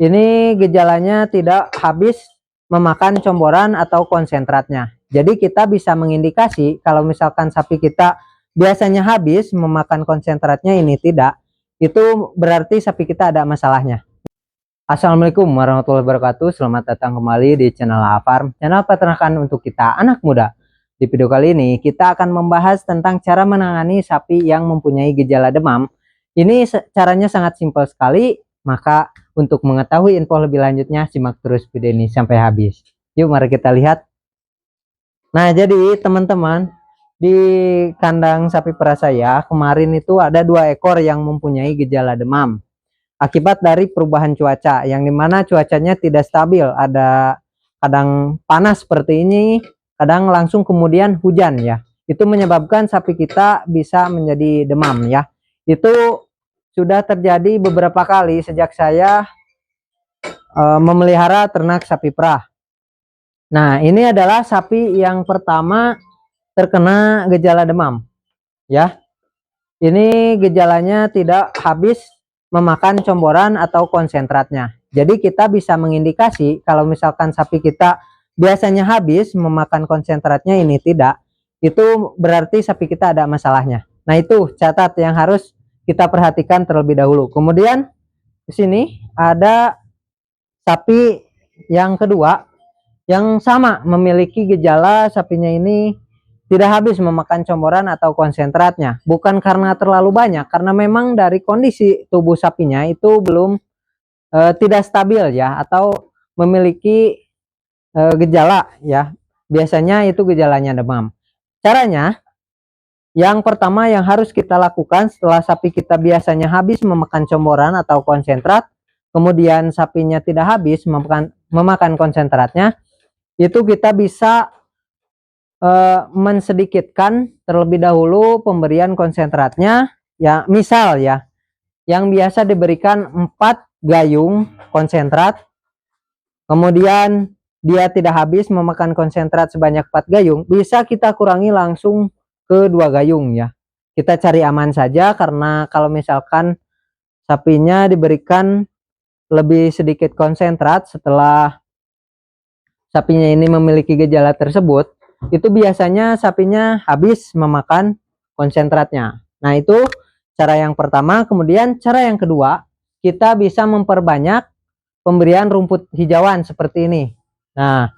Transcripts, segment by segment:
Ini gejalanya tidak habis memakan comboran atau konsentratnya. Jadi kita bisa mengindikasi kalau misalkan sapi kita biasanya habis memakan konsentratnya, ini tidak, itu berarti sapi kita ada masalahnya. Assalamualaikum warahmatullahi wabarakatuh. Selamat datang kembali di channel Farm, channel peternakan untuk kita anak muda. Di video kali ini kita akan membahas tentang cara menangani sapi yang mempunyai gejala demam. Ini caranya sangat simpel sekali. Maka untuk mengetahui info lebih lanjutnya, simak terus video ini sampai habis. Yuk mari kita lihat. Nah, jadi teman-teman, di kandang sapi perah saya kemarin itu ada 2 ekor yang mempunyai gejala demam akibat dari perubahan cuaca, yang dimana cuacanya tidak stabil. Ada kadang panas seperti ini, kadang langsung kemudian hujan ya. Itu menyebabkan sapi kita bisa menjadi demam ya. Itu sudah terjadi beberapa kali sejak saya memelihara ternak sapi perah. Nah, ini adalah sapi yang pertama terkena gejala demam ya. Ini gejalanya tidak habis memakan comboran atau konsentratnya. Jadi kita bisa mengindikasi kalau misalkan sapi kita biasanya habis memakan konsentratnya, ini tidak, itu berarti sapi kita ada masalahnya. Nah, itu catat yang harus kita perhatikan terlebih dahulu. Kemudian di sini ada sapi yang kedua yang sama memiliki gejala, sapinya ini tidak habis memakan comboran atau konsentratnya. Bukan karena terlalu banyak, karena memang dari kondisi tubuh sapinya itu belum tidak stabil ya, atau memiliki gejala ya. Biasanya itu gejalanya demam. Caranya, yang pertama yang harus kita lakukan setelah sapi kita biasanya habis memakan comboran atau konsentrat, kemudian sapinya tidak habis memakan konsentratnya, itu kita bisa mensedikitkan terlebih dahulu pemberian konsentratnya ya. Misal ya, yang biasa diberikan 4 gayung konsentrat, kemudian dia tidak habis memakan konsentrat sebanyak 4 gayung, bisa kita kurangi langsung ke 2 gayung ya. Kita cari aman saja, karena kalau misalkan sapinya diberikan lebih sedikit konsentrat setelah sapinya ini memiliki gejala tersebut, itu biasanya sapinya habis memakan konsentratnya. Nah, itu cara yang pertama. Kemudian cara yang kedua, kita bisa memperbanyak pemberian rumput hijauan seperti ini. Nah,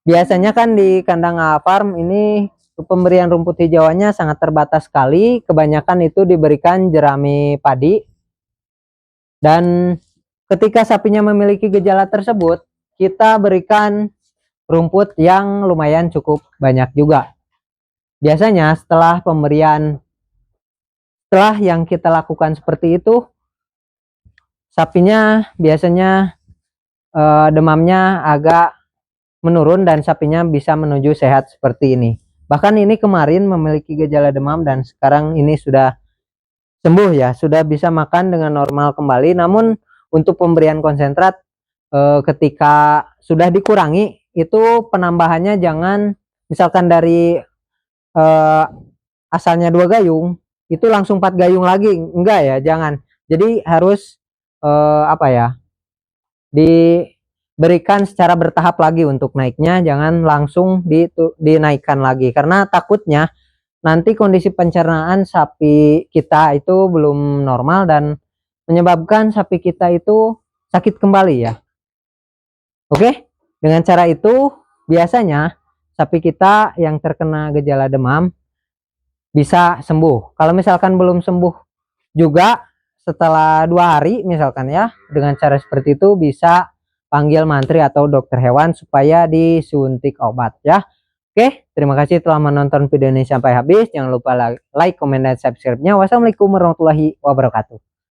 biasanya kan di kandang farm ini pemberian rumput hijauannya sangat terbatas sekali. Kebanyakan itu diberikan jerami padi. Dan ketika sapinya memiliki gejala tersebut, kita berikan rumput yang lumayan cukup banyak juga. Biasanya setelah yang kita lakukan seperti itu, sapinya biasanya demamnya agak menurun dan sapinya bisa menuju sehat seperti ini. Bahkan ini kemarin memiliki gejala demam dan sekarang ini sudah sembuh ya, sudah bisa makan dengan normal kembali. Namun untuk pemberian konsentrat ketika sudah dikurangi, itu penambahannya jangan misalkan dari asalnya 2 gayung itu langsung 4 gayung lagi, enggak ya, jangan. Jadi harus apa ya, diberikan secara bertahap lagi untuk naiknya, jangan langsung dinaikkan lagi, karena takutnya nanti kondisi pencernaan sapi kita itu belum normal dan menyebabkan sapi kita itu sakit kembali ya. Oke, dengan cara itu biasanya sapi kita yang terkena gejala demam bisa sembuh. Kalau misalkan belum sembuh juga setelah 2 hari misalkan ya, dengan cara seperti itu bisa panggil mantri atau dokter hewan supaya disuntik obat ya. Oke, terima kasih telah menonton video ini sampai habis. Jangan lupa like, comment, dan subscribe-nya. Wassalamualaikum warahmatullahi wabarakatuh.